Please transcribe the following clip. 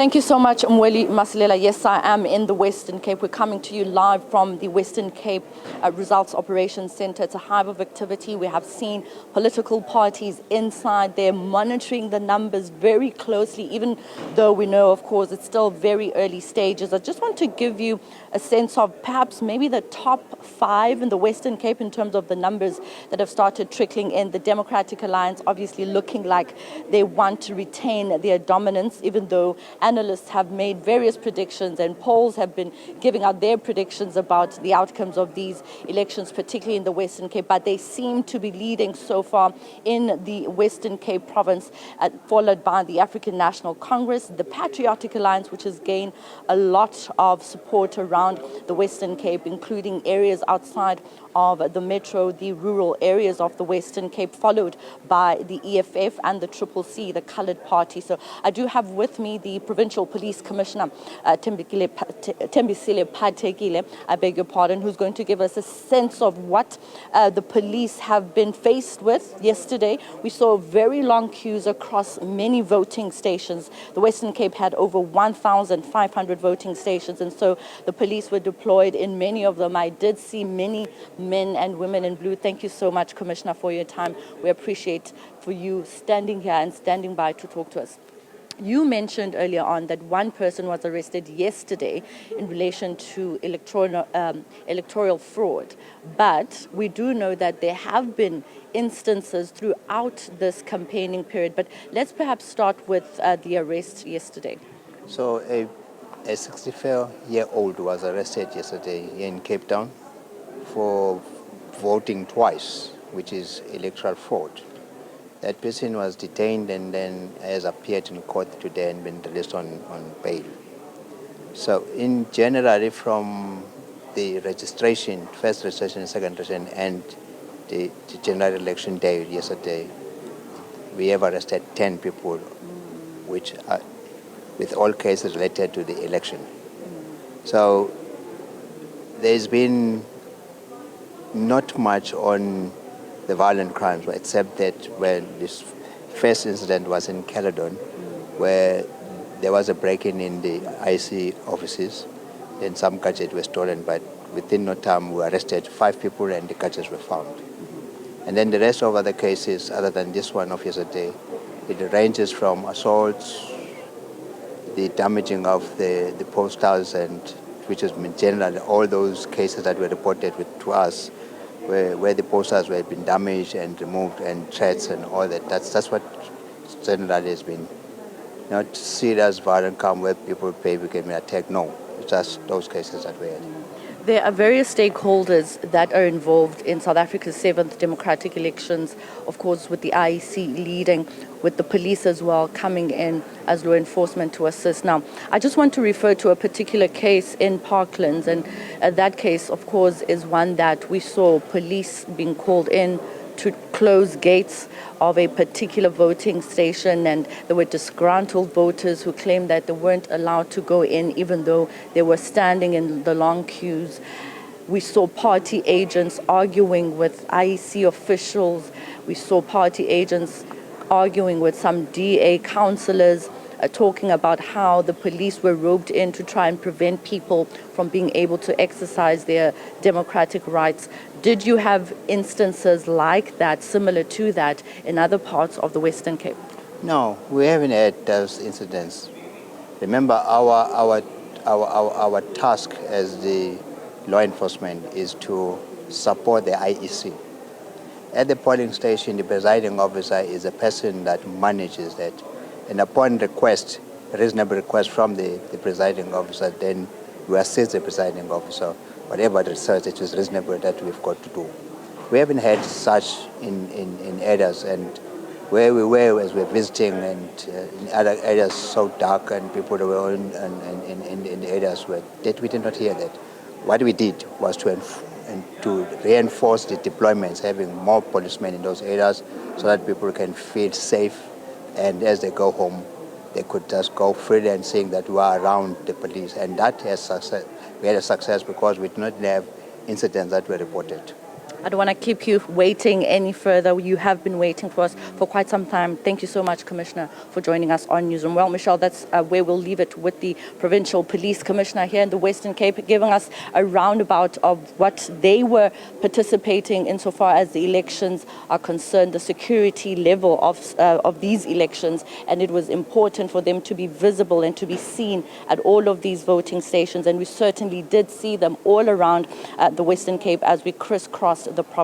Thank you so much, Mweli Masilela. Yes, I am in the Western Cape. We're coming to you live from the Western Cape Results Operations Centre. It's a hive of activity. We have seen political parties inside there monitoring the numbers very closely, even though we know, of course, it's still very early stages. I just want to give you a sense of perhaps maybe the top 5 in the Western Cape in terms of the numbers that have started trickling in. The Democratic Alliance obviously looking like they want to retain their dominance, even though analysts have made various predictions and polls have been giving out their predictions about the outcomes of these elections, particularly in the Western Cape. But they seem to be leading so far in the Western Cape province, followed by the African National Congress, the Patriotic Alliance, which has gained a lot of support around the Western Cape, including areas outside of the metro, the rural areas of the Western Cape, followed by the EFF and the CCC, the Coloured Party. So I do have with me the Provincial Police Commissioner, Thembisile Patekile, I beg your pardon, who's going to give us a sense of what the police have been faced with yesterday. We saw very long queues across many voting stations. The Western Cape had over 1,500 voting stations, and so the police were deployed in many of them. I did see many men and women in blue. Thank you so much, Commissioner, for your time. We appreciate for you standing here and standing by to talk to us. You mentioned earlier on that one person was arrested yesterday in relation to electoral fraud. But we do know that there have been instances throughout this campaigning period. But let's perhaps start with the arrest yesterday. So a 64-year-old was arrested yesterday in Cape Town for voting twice, which is electoral fraud. That person was detained and then has appeared in court today and been released on bail. So in general, from the registration, first registration, second registration, and the general election day yesterday, we have arrested 10 people, which are with all cases related to the election. So there's been not much on the violent crimes, except that when this first incident was in Caledon, where there was a break-in in the IC offices, and some gadgets were stolen, but within no time we arrested 5 people and the gadgets were found. And then the rest of other cases, other than this one of yesterday, it ranges from assaults, the damaging of the posters, and which is in general all those cases that were reported to us, where the posters were been damaged and removed, and threats and all that. That's what generally has been. Not serious violent crime where people became attacked. No, it's just those cases that we had. There are various stakeholders that are involved in South Africa's 7th democratic elections, of course, with the IEC leading, with the police as well coming in as law enforcement to assist. Now, I just want to refer to a particular case in Parklands, and that case, of course, is one that we saw police being called in to close gates of a particular voting station, and there were disgruntled voters who claimed that they weren't allowed to go in even though they were standing in the long queues. We saw party agents arguing with IEC officials. We saw party agents arguing with some DA councillors, talking about how the police were roped in to try and prevent people from being able to exercise their democratic rights. Did you have instances like that, similar to that, in other parts of the Western Cape? No, we haven't had those incidents. Remember, our task as the law enforcement is to support the IEC. At the polling station, the presiding officer is a person that manages that. And upon request, reasonable request from the presiding officer, then we assist the presiding officer, whatever the research it is reasonable that we've got to do. We haven't had such in areas, and where we were as we were visiting, and in other areas so dark and people were in the areas where that we did not hear that. What we did was to reinforce the deployments, having more policemen in those areas so that people can feel safe, and as they go home, they could just go freely and seeing that we are around the police. And that has success. We had a success because we did not have incidents that were reported. I don't want to keep you waiting any further. You have been waiting for us for quite some time. Thank you so much, Commissioner, for joining us on Newzroom. Well, Michelle, that's where we'll leave it with the Provincial Police Commissioner here in the Western Cape, giving us a roundabout of what they were participating insofar as the elections are concerned, the security level of these elections, and it was important for them to be visible and to be seen at all of these voting stations, and we certainly did see them all around the Western Cape as we crisscrossed the province.